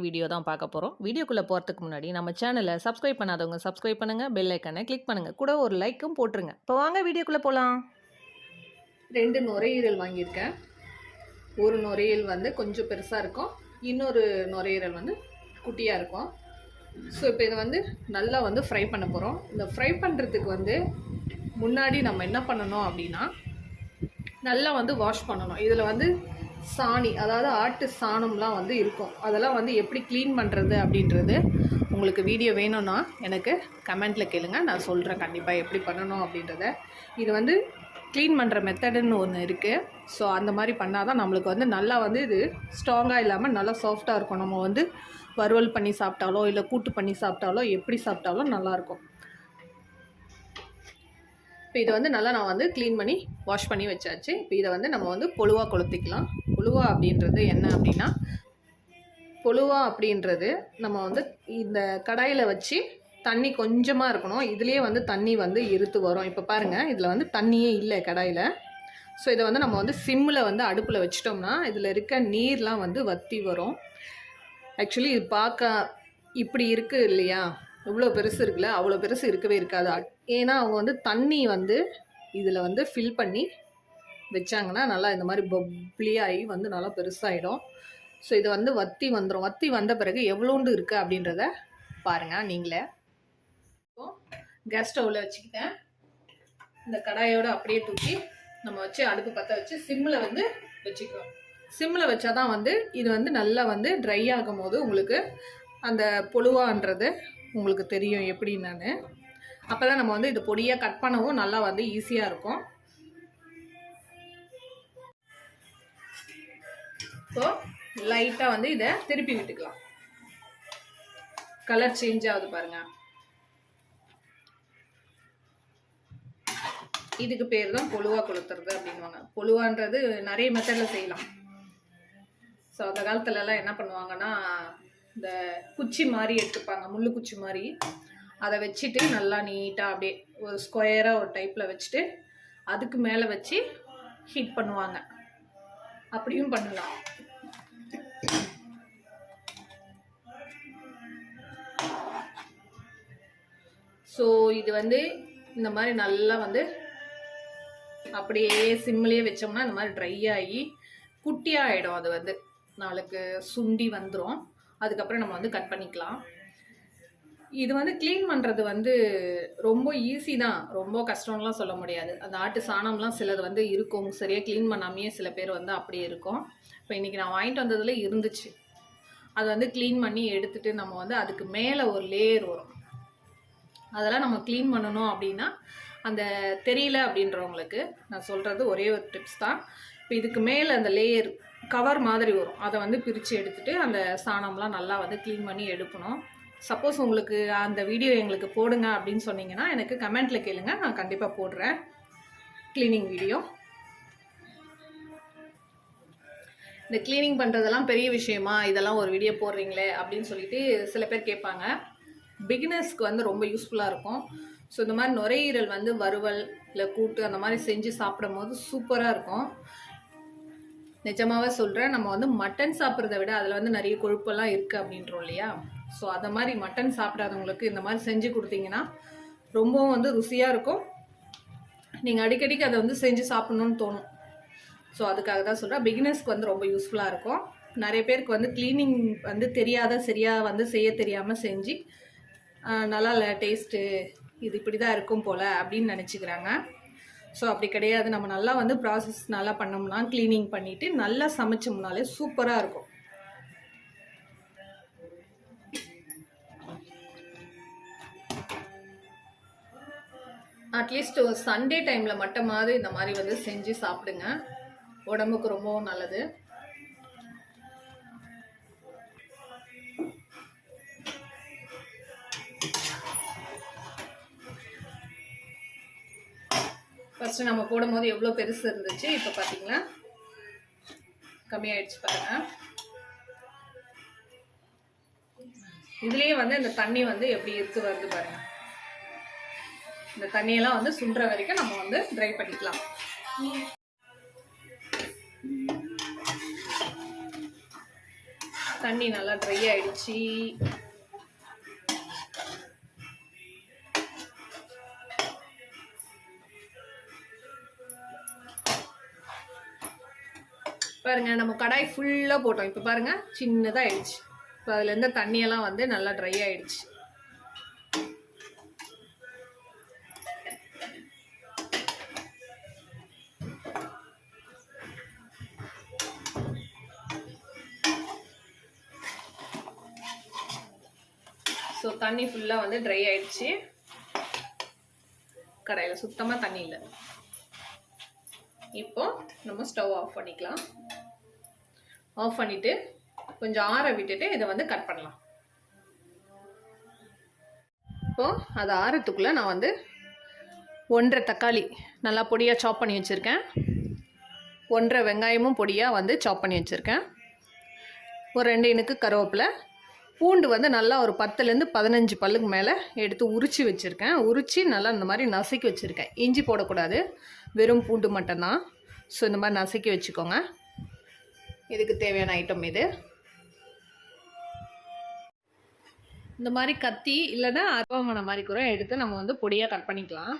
Video தான் பார்க்க போகிறோம். வீடியோக்குள்ளே போகிறதுக்கு முன்னாடி நம்ம சேனலை சப்ஸ்கிரைப் பண்ணாதவங்க சப்ஸ்கிரைப் பண்ணுங்கள், பெல் ஐக்கனை கிளிக் பண்ணுங்கள், கூட ஒரு லைக்கும் போட்டுருங்க. இப்போ வாங்க வீடியோக்குள்ளே போகலாம். 2 நுரையீரல் வாங்கியிருக்கேன். ஒரு நுரையீரல் வந்து கொஞ்சம் பெருசாக இருக்கும், இன்னொரு நுரையீரல் வந்து குட்டியாக இருக்கும். ஸோ இப்போ இதை வந்து நல்லா வந்து ஃப்ரை பண்ண போகிறோம். இந்த ஃப்ரை பண்ணுறதுக்கு வந்து முன்னாடி நம்ம என்ன பண்ணணும் அப்படின்னா, நல்லா வந்து வாஷ் பண்ணணும். இதில் வந்து சாணி, அதாவது ஆட்டு சாணம்லாம் வந்து இருக்கும். அதெல்லாம் வந்து எப்படி க்ளீன் பண்ணுறது அப்படின்றது உங்களுக்கு வீடியோ வேணும்னா எனக்கு கமெண்ட்டில் கேளுங்க, நான் சொல்கிறேன் கண்டிப்பாக எப்படி பண்ணணும் அப்படின்றத. இது வந்து க்ளீன் பண்ணுற மெத்தடுன்னு ஒன்று இருக்குது. ஸோ அந்த மாதிரி பண்ணால் தான் நம்மளுக்கு வந்து நல்லா வந்து இது ஸ்ட்ராங்காக இல்லாமல் நல்லா சாஃப்டாக இருக்கும். நம்ம வந்து வறுவல் பண்ணி சாப்பிட்டாலோ இல்லை கூட்டு பண்ணி சாப்பிட்டாலோ எப்படி சாப்பிட்டாலும் நல்லாயிருக்கும். இப்போ இதை வந்து நல்லா நான் வந்து க்ளீன் பண்ணி வாஷ் பண்ணி வச்சாச்சு. இப்போ இதை வந்து நம்ம வந்து பொழுவாக கொளுத்திக்கலாம். பொழுவா அப்படின்றது என்ன அப்படின்னா, பொழுவா அப்படின்றது நம்ம வந்து இந்த கடாயில் வச்சு தண்ணி கொஞ்சமாக இருக்கணும். இதுலேயே வந்து தண்ணி வந்து இருத்து வரும். இப்போ பாருங்கள், இதில் வந்து தண்ணியே இல்லை கடாயில். ஸோ இதை வந்து நம்ம வந்து சிம்மில் வந்து அடுப்பில் வச்சிட்டோம்னா இதில் இருக்க நீர்லாம் வந்து வற்றி வரும். ஆக்சுவலி இது பார்க்க இப்படி இருக்குது இல்லையா, இவ்வளோ பெருசு இருக்குல்ல, அவ்வளோ பெருசு இருக்கவே இருக்காது. ஏன்னா அவங்க வந்து தண்ணி வந்து இதில் வந்து ஃபில் பண்ணி வச்சாங்கன்னா நல்லா இந்த மாதிரி பப்ளியாகி வந்து நல்லா பெருசாகிடும். ஸோ இது வந்து வற்றி வந்துடும். வற்றி வந்த பிறகு எவ்வளோண்டு இருக்குது அப்படின்றத பாருங்கள் நீங்களே. கேஸ் ஸ்டவ்வில் வச்சுக்கிட்டேன். இந்த கடாயோடு அப்படியே தூக்கி நம்ம வச்சு அடுப்பு பற்ற வச்சு சிம்மில் வந்து வச்சுக்கிறோம். சிம்மில் வச்சா தான் வந்து இது வந்து நல்லா வந்து ட்ரை ஆகும் போது உங்களுக்கு அந்த பொழுவான்றது உங்களுக்கு தெரியும் எப்படின்னு. அப்போ தான் நம்ம வந்து இது பொடியாக கட் பண்ணவும் நல்லா வந்து ஈஸியாக இருக்கும். ஸோ லைட்டாக வந்து இதை திருப்பி விட்டுக்கலாம். கலர் சேஞ்ச் ஆகுது பாருங்கள். இதுக்கு பேர் தான் பொழுவா கொளுத்துறது அப்படின்வாங்க. பொழுவான்றது நிறைய மெத்தடில் செய்யலாம். ஸோ அந்த காலத்துலலாம் என்ன பண்ணுவாங்கன்னா, இந்த குச்சி மாதிரி எடுத்துப்பாங்க, முள்ளு குச்சி மாதிரி. அதை வச்சுட்டு நல்லா நீட்டாக அப்படியே ஒரு ஸ்கொயராக ஒரு டைப்பில் வச்சுட்டு அதுக்கு மேலே வச்சு ஹீட் பண்ணுவாங்க. அப்படியும் பண்ணலாம். ஸோ இது வந்து இந்த மாதிரி நல்லா வந்து அப்படியே சிம்லேயே வச்சோம்னா இந்த மாதிரி ட்ரை ஆகி குட்டியாக ஆகிடும். அது வந்து நாளுக்கு சுண்டி வந்துடும். அதுக்கப்புறம் நம்ம வந்து கட் பண்ணிக்கலாம். இது வந்து க்ளீன் பண்ணுறது வந்து ரொம்ப ஈஸி தான், ரொம்ப கஷ்டம்லாம் சொல்ல முடியாது. அந்த ஆட்டு சாணம்லாம் சிலது வந்து இருக்கும், சரியாக க்ளீன் பண்ணாமையே சில பேர் வந்து அப்படியே இருக்கும். இப்போ இன்றைக்கி நான் வாங்கிட்டு வந்ததில் இருந்துச்சு. அதை வந்து க்ளீன் பண்ணி எடுத்துகிட்டு நம்ம வந்து அதுக்கு மேலே ஒரு லேயர் வரும், அதெல்லாம் நம்ம க்ளீன் பண்ணணும். அப்படின்னா அந்த தெரியல அப்படின்றவங்களுக்கு நான் சொல்கிறது ஒரே ஒரு டிப்ஸ் தான். இப்போ இதுக்கு மேலே அந்த லேயர் கவர் மாதிரி வரும், அதை வந்து பிரித்து எடுத்துகிட்டு அந்த சாணம்லாம் நல்லா வந்து க்ளீன் பண்ணி எடுக்கணும். சப்போஸ் உங்களுக்கு அந்த வீடியோ எங்களுக்கு போடுங்க அப்படின்னு சொன்னீங்கன்னா எனக்கு கமெண்ட்டில் கேளுங்க, நான் கண்டிப்பாக போடுறேன் க்ளீனிங் வீடியோ. இந்த க்ளீனிங் பண்ணுறதெல்லாம் பெரிய விஷயமா, இதெல்லாம் ஒரு வீடியோ போடுறீங்களே அப்படின்னு சொல்லிட்டு சில பேர் கேட்பாங்க. பிகினர்ஸ்க்கு வந்து ரொம்ப யூஸ்ஃபுல்லாக இருக்கும். ஸோ இந்த மாதிரி நுரையீரல் வந்து வறுவல் இல்லை கூட்டு அந்த மாதிரி செஞ்சு சாப்பிடும் போது சூப்பராக இருக்கும். நிஜமாகவே சொல்கிறேன். நம்ம வந்து மட்டன் சாப்பிட்றத விட அதில் வந்து நிறைய கொழுப்பெல்லாம் இருக்குது அப்படின்றோம் இல்லையா. ஸோ அதை மாதிரி மட்டன் சாப்பிடாதவங்களுக்கு இந்த மாதிரி செஞ்சு கொடுத்தீங்கன்னா ரொம்பவும் வந்து ருசியாக இருக்கும். நீங்கள் அடிக்கடிக்கு அதை வந்து செஞ்சு சாப்பிட்ணுன்னு தோணும். ஸோ அதுக்காக தான் சொல்கிறேன், பிகினர்ஸ்க்கு வந்து ரொம்ப யூஸ்ஃபுல்லாக இருக்கும். நிறைய பேருக்கு வந்து க்ளீனிங் வந்து தெரியாத, சரியாக வந்து செய்ய தெரியாமல் செஞ்சு நல்லா இல்லை, டேஸ்ட்டு இது இப்படி தான் இருக்கும் போல் அப்படின்னு நினச்சிக்கிறாங்க. ஸோ அப்படி கிடையாது. நம்ம நல்லா வந்து ப்ராசஸ் நல்லா பண்ணோம்னா, க்ளீனிங் பண்ணிவிட்டு நல்லா சமைச்சோம்னாலே சூப்பராக இருக்கும். அட்லீஸ்ட் ஒரு சண்டே டைமில் மட்டுமாவது இந்த மாதிரி வந்து செஞ்சு சாப்பிடுங்க, உடம்புக்கு ரொம்பவும் நல்லது. ஃபஸ்ட்டு நம்ம போடும்போது எவ்வளோ பெருசு இருந்துச்சு, இப்போ பார்த்தீங்கன்னா கம்மியாயிடுச்சு பாருங்கள். இதுலேயே வந்து இந்த தண்ணி வந்து எப்படி இருக்கு வருது பாருங்கள். இந்த தண்ணியெல்லாம் வந்து சுண்டுற வரைக்கும் நம்ம வந்து ட்ரை பண்ணிக்கலாம். தண்ணி நல்லா ட்ரை ஆயிடுச்சு. பாருங்க, நம்ம கடாய் ஃபுல்லாக போட்டோம். இப்போ பாருங்க சின்னதாக ஆயிடுச்சு. இப்போ அதுல இருந்த தண்ணியெல்லாம் வந்து நல்லா ட்ரை ஆயிடுச்சு. ஸோ தண்ணி ஃபுல்லாக வந்து ட்ரை ஆயிடுச்சு. கடாயில் சுத்தமாக தண்ணி இல்லை. இப்போ நம்ம ஸ்டவ் ஆஃப் பண்ணிக்கலாம். ஆஃப் பண்ணிட்டு கொஞ்சம் ஆற விட்டுட்டு இதை வந்து கட் பண்ணலாம். இப்போ அது ஆறத்துக்குள்ளே நான் வந்து 1.5 தக்காளி நல்லா பொடியாக சாப் பண்ணி வச்சுருக்கேன். 1.5 வெங்காயமும் பொடியாக வந்து சாப் பண்ணி வச்சுருக்கேன். ஒரு 2 இனுக்கு கருவேப்பிலை, பூண்டு வந்து நல்லா ஒரு 10லேருந்து 15 பல்லுக்கு மேலே எடுத்து உரித்து வச்சுருக்கேன். உரித்து நல்லா இந்த மாதிரி நசுக்கி வச்சுருக்கேன். இஞ்சி போடக்கூடாது, வெறும் பூண்டு மட்டும்தான். ஸோ இந்த மாதிரி நசுக்கி வச்சுக்கோங்க. இதுக்கு தேவையான ஐட்டம் இது. இந்த மாதிரி கத்தி இல்லைன்னா அருவாமனை மாதிரி கூட எடுத்து நம்ம வந்து பொடியாக கட் பண்ணிக்கலாம்.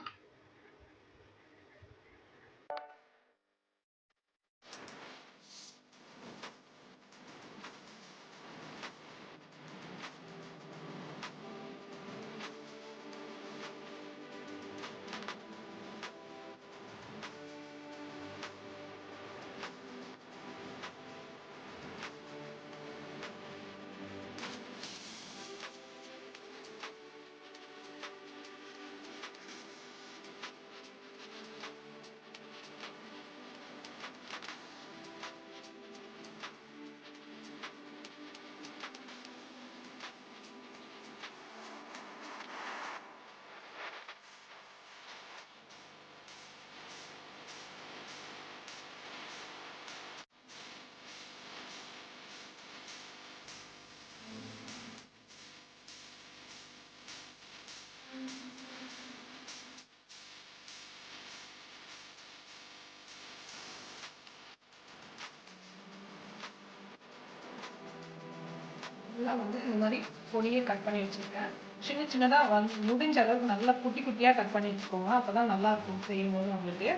எல்லாம் வந்து இந்த மாதிரி பொடியை கட் பண்ணி வச்சுருக்கேன். சின்ன சின்னதாக வந்து முடிஞ்ச அளவுக்கு நல்லா குட்டி குட்டியாக கட் பண்ணி வச்சுக்கோங்க. அப்போ தான் நல்லாயிருக்கும் செய்யும்போது உங்களுக்கு.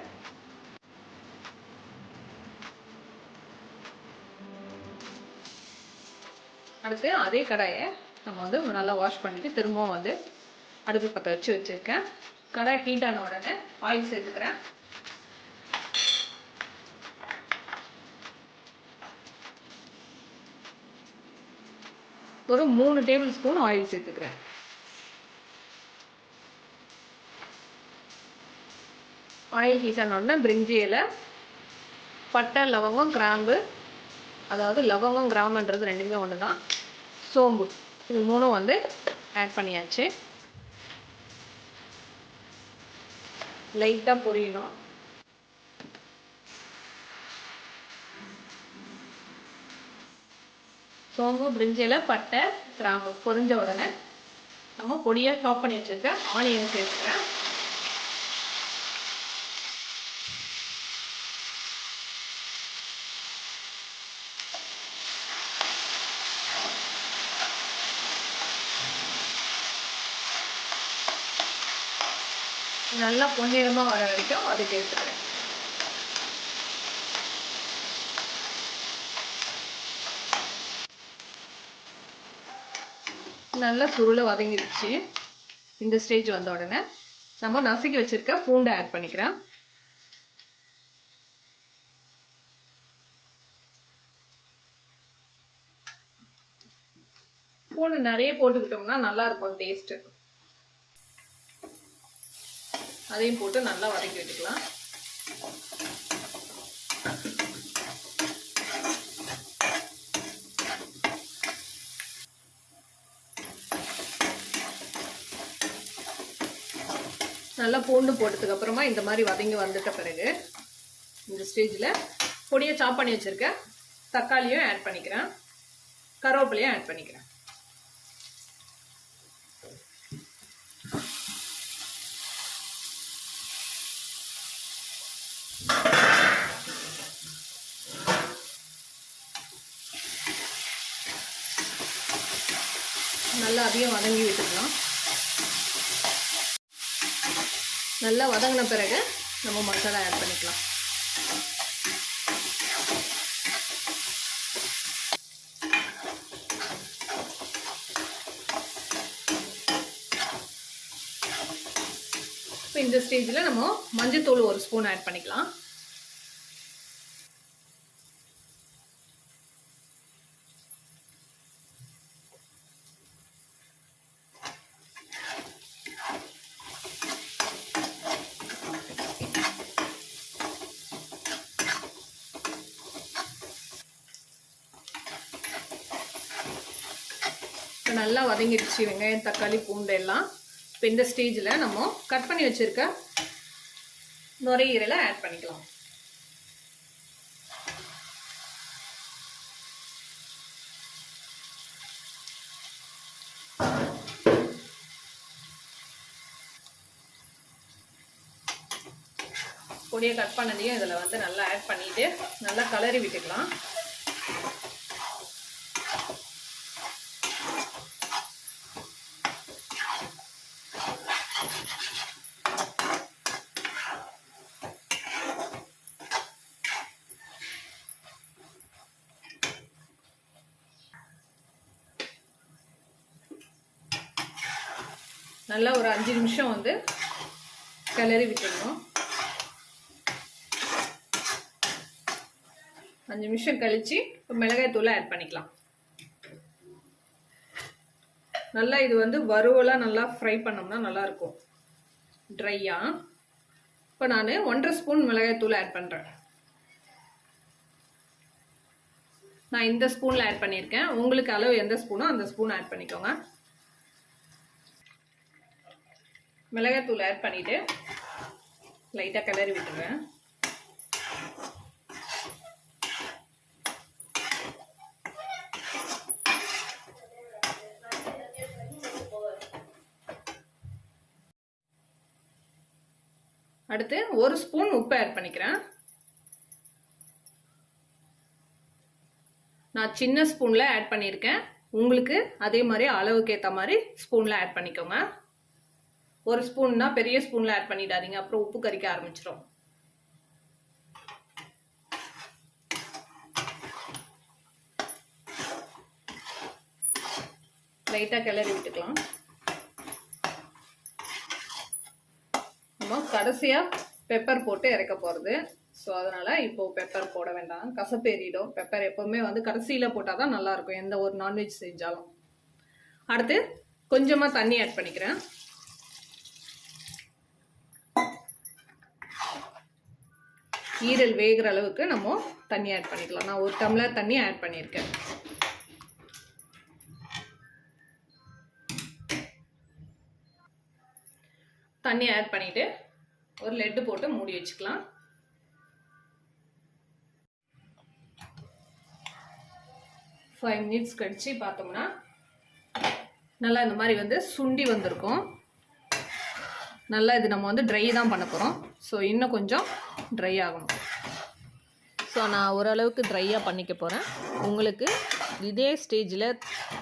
அடுத்து அதே கடாயை நம்ம வந்து நல்லா வாஷ் பண்ணிவிட்டு திரும்பவும் வந்து அடுப்பு பற்ற வச்சுருக்கேன். கடாய் ஹீட் ஆன உடனே ஆயில் சேர்த்துக்கிறேன். ஒரு 3 டேபிள் ஸ்பூன் ஆயில் சேர்த்துக்கிறேன். ஆயில் ஹீட் ஆன உடனே பிரிஞ்சி இலை, பட்டை, லவங்கம், கிராம்பு, அதாவது லவங்கம் கிராம்புன்றது ரெண்டுமே ஒன்று தான், சோம்பு, இது 3 வந்து ஆட் பண்ணியாச்சு. லைட்டாக பொரியணும். சோம்பு, பிரிஞ்சி இலை, பட்டை, கிராம்பு பொரிஞ்ச உடனே நம்ம பொடியாக சாப் பண்ணி வச்சுருக்க ஆனியன் சேர்த்துக்கிறேன். நல்லா பொன்னிறமாக வர வரைக்கும் அது சேர்த்துக்கிறேன். நல்லா சுருளை வதங்கிடுச்சு. இந்த ஸ்டேஜ் வந்த உடனே நம்ம நசுக்கி வச்சிருக்க பூண்டை ஆட் பண்ணிக்கிறேன். பூண்டு நிறைய போட்டுக்கிட்டோம்னா நல்லா இருக்கும் டேஸ்ட். அதையும் போட்டு நல்லா வதக்கி வச்சுக்கலாம். நல்லா பூண்டு போட்டதுக்கு அப்புறமா இந்த மாதிரி வதங்கி வந்துட்ட பிறகு இந்த ஸ்டேஜில் பொடியை சாப் பண்ணி வச்சிருக்க தக்காளியும் ஆட் பண்ணிக்கிறேன், கருவேப்பிலையும் ஆட் பண்ணிக்கிறேன். நல்லா அதையும் வதங்கி விட்டுக்கலாம். நல்லா வதங்கின பிறகு நம்ம மசாலா ஆட் பண்ணிக்கலாம். இப்போ இந்த ஸ்டேஜில் நம்ம மஞ்சத்தூள் 1 ஸ்பூன் ஆட் பண்ணிக்கலாம். நல்லா வதங்கிடுச்சு வெங்காயம், தக்காளி, பூண்டு எல்லாம். இப்போ இந்த ஸ்டேஜில் நம்ம கட் பண்ணி வச்சிருக்க நுரையீரலை ஆட் பண்ணிக்கலாம். பொடியை கட் பண்ணதையும் இதில் வந்து நல்லா ஆட் பண்ணிட்டு நல்லா கலரி விட்டுக்கலாம். நல்லா ஒரு 5 நிமிஷம் வந்து கிளறி விட்டுடணும். 5 நிமிஷம் கழிச்சு இப்போ மிளகாய் தூளை ஆட் பண்ணிக்கலாம். நல்லா இது வந்து வறுவலாக நல்லா ஃப்ரை பண்ணோம்னா நல்லாயிருக்கும் ட்ரையாக. இப்போ நான் 1.5 ஸ்பூன் மிளகாய் தூள் ஆட் பண்ணுறேன். நான் இந்த ஸ்பூனில் ஆட் பண்ணியிருக்கேன். உங்களுக்கு அளவு எந்த ஸ்பூனோ அந்த ஸ்பூன் ஆட் பண்ணிக்கோங்க. மிளகாய் தூள் ஆட் பண்ணிவிட்டு லைட்டாக கிளறி விட்டுருவேன். அடுத்து 1 ஸ்பூன் உப்பு ஆட் பண்ணிக்கிறேன். நான் சின்ன ஸ்பூனில் ஆட் பண்ணியிருக்கேன். உங்களுக்கு அதே மாதிரி அளவுக்கு ஏற்ற மாதிரி ஸ்பூனில் ஆட் பண்ணிக்கோங்க. 1 ஸ்பூன்னா பெரிய ஸ்பூனில் ஆட் பண்ணிடாதீங்க, அப்புறம் உப்பு கறிக்க ஆரம்பிச்சிடும். லைட்டாக கிளறி விட்டுக்கலாம். நம்ம கடைசியாக பெப்பர் போட்டு இறக்க போகிறது. ஸோ அதனால் இப்போது பெப்பர் போட வேண்டாம், கசப்பேறிடும். பெப்பர் எப்போவுமே வந்து கடைசியில் போட்டால் தான் நல்லாயிருக்கும் எந்த ஒரு நான்வெஜ் செஞ்சாலும். அடுத்து கொஞ்சமாக தண்ணி ஆட் பண்ணிக்கிறேன். ஈரல் வேகிற அளவுக்கு நம்ம தண்ணி ஆட் பண்ணிக்கலாம். நான் 1 டம்ளர் தண்ணி ஆட் பண்ணியிருக்கேன். தண்ணி ஆட் பண்ணிட்டு ஒரு லெட்டு போட்டு மூடி வச்சுக்கலாம். ஃபைவ் மினிட்ஸ் கழிச்சு பார்த்தோம்னா நல்லா இந்த மாதிரி வந்து சுண்டி வந்திருக்கும். நல்லா இது நம்ம வந்து ட்ரை தான் பண்ண போகிறோம். ஸோ இன்னும் கொஞ்சம் ட்ரை ஆகணும். ஸோ நான் ஓரளவுக்கு ட்ரையாக பண்ணிக்க போகிறேன். உங்களுக்கு இதே ஸ்டேஜில்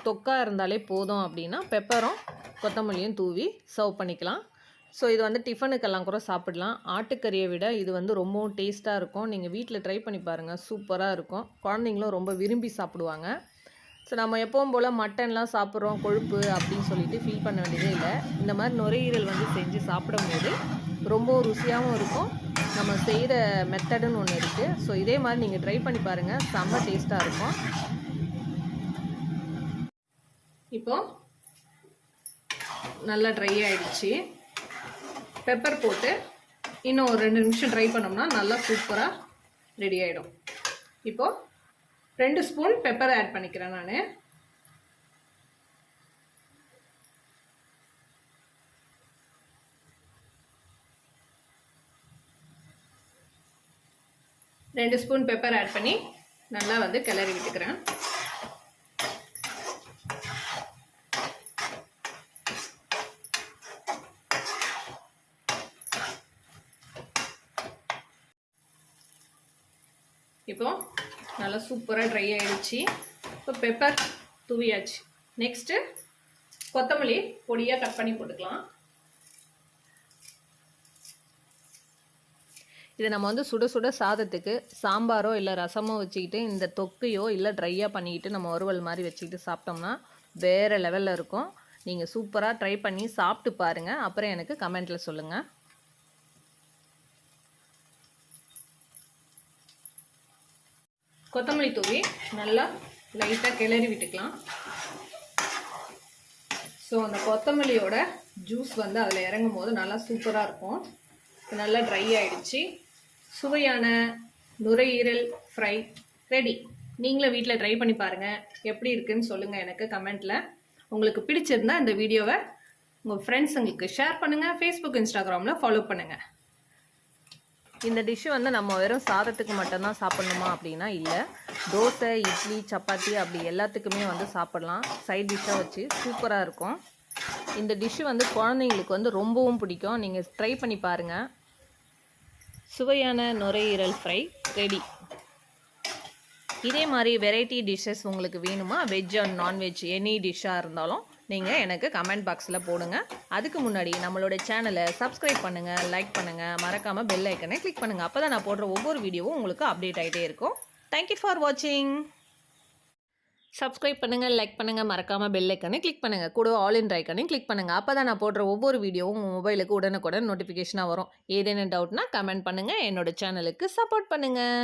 தொக்கா இருந்தாலே போதும் அப்படின்னா பெப்பரும் கொத்தமல்லியும் தூவி சர்வ் பண்ணிக்கலாம். ஸோ இது வந்து டிஃபனுக்கெல்லாம் கூட சாப்பிடலாம். ஆட்டுக்கறியை விட இது வந்து ரொம்பவும் டேஸ்ட்டாக இருக்கும். நீங்கள் வீட்டில் ட்ரை பண்ணி பாருங்கள், சூப்பராக இருக்கும். குழந்தைங்களும் ரொம்ப விரும்பி சாப்பிடுவாங்க. ஸோ நம்ம எப்பவும் போல் மட்டன்லாம் சாப்பிட்றோம் கொழுப்பு அப்படின்னு சொல்லிட்டு ஃபீல் பண்ண வேண்டியதே இல்லை. இந்த மாதிரி நுரையீரல் வந்து செஞ்சு சாப்பிடும்போது ரொம்ப ருசியாகவும் இருக்கும். நம்ம செய்கிற மெத்தடுன்னு ஒன்று இருக்குது. ஸோ இதே மாதிரி நீங்கள் ட்ரை பண்ணி பாருங்கள், செம்ம டேஸ்ட்டாக இருக்கும். இப்போ நல்லா ட்ரை ஆகிடுச்சு. பெப்பர் போட்டு இன்னும் ஒரு 2 நிமிஷம் ட்ரை பண்ணோம்னா நல்லா சூப்பராக ரெடி ஆகிடும். இப்போது 2 ஸ்பூன் பெப்பர் ஆட் பண்ணிக்கிறேன் நான். ரெண்டு ஸ்பூன் பெப்பர் ஆட் பண்ணி நல்லா வந்து கிளறி விட்டுக்கிறேன். இப்போ நல்லா சூப்பராக ட்ரை ஆகிடுச்சு. இப்போ பெப்பர் தூவியாச்சு. நெக்ஸ்ட்டு கொத்தமல்லி பொடியாக கட் பண்ணி போட்டுக்கலாம். இதை நம்ம வந்து சுட சுட சாதத்துக்கு சாம்பாரோ இல்லை ரசமோ வச்சுக்கிட்டு இந்த தொக்கையோ இல்லை ட்ரையாக பண்ணிக்கிட்டு நம்ம வறுவல் மாதிரி வச்சுக்கிட்டு சாப்பிட்டோம்னா வேறு லெவலில் இருக்கும். நீங்கள் சூப்பராக ட்ரை பண்ணி சாப்பிட்டு பாருங்கள். அப்புறம் எனக்கு கமெண்ட்டில் சொல்லுங்கள். கொத்தமல்லி தூவி நல்லா லைட்டாக கிளறி விட்டுக்கலாம். ஸோ அந்த கொத்தமல்லியோட ஜூஸ் வந்து அதில் இறங்கும் போது நல்லா சூப்பராக இருக்கும். நல்லா ட்ரை ஆகிடுச்சு. சுவையான நுரையீரல் ஃப்ரை ரெடி. நீங்களும் வீட்டில் ட்ரை பண்ணி பாருங்கள். எப்படி இருக்குன்னு சொல்லுங்கள் எனக்கு கமெண்ட்டில். உங்களுக்கு பிடிச்சிருந்தா இந்த வீடியோவை உங்கள் ஃப்ரெண்ட்ஸுங்களுக்கு ஷேர் பண்ணுங்கள். ஃபேஸ்புக் இன்ஸ்டாகிராமில் ஃபாலோ பண்ணுங்கள். இந்த டிஷ்ஷு வந்து நம்ம வெறும் சாதத்துக்கு மட்டும்தான் சாப்பிட்ணுமா அப்படின்னா இல்லை, தோசை, இட்லி, சப்பாத்தி அப்படி எல்லாத்துக்குமே வந்து சாப்பிட்லாம். சைட் டிஷ்ஷாக வச்சு சூப்பராக இருக்கும். இந்த டிஷ்ஷு வந்து குழந்தைங்களுக்கு வந்து ரொம்பவும் பிடிக்கும். நீங்கள் ட்ரை பண்ணி பாருங்கள். சுவையான நுரையீரல் ஃப்ரை ரெடி. இதே மாதிரி வெரைட்டி டிஷ்ஷஸ் உங்களுக்கு வேணுமா, வெஜ் அண்ட் நான்வெஜ் எனி டிஷ்ஷாக இருந்தாலும் நீங்கள் எனக்கு கமெண்ட் பாக்ஸில் போடுங்க. அதுக்கு முன்னாடி நம்மளோட சேனலை சப்ஸ்கிரைப் பண்ணுங்கள், லைக் பண்ணுங்கள், மறக்காமல் பெல் ஐக்கனை கிளிக் பண்ணுங்கள். அப்போ தான் நான் போடுற ஒவ்வொரு வீடியோவும் உங்களுக்கு அப்டேட் ஆகிட்டே இருக்கும். தேங்க்யூ ஃபார் வாட்சிங். சப்ஸ்கிரைப் பண்ணுங்கள், லைக் பண்ணுங்கள், மறக்காமல் பெல் ஐக்கனை கிளிக் பண்ணுங்கள். கூட ஆல் இன் ஐக்கனையும் கிளிக் பண்ணுங்கள். அப்போ தான் நான் போடுற ஒவ்வொரு வீடியோவும் உங்கள் மொபைலுக்கு உடனுக்குடன் நோட்டிஃபிகேஷனாக வரும். ஏதேனும் டவுட்னா கமெண்ட் பண்ணுங்கள். என்னோட சேனலுக்கு சப்போர்ட் பண்ணுங்கள்.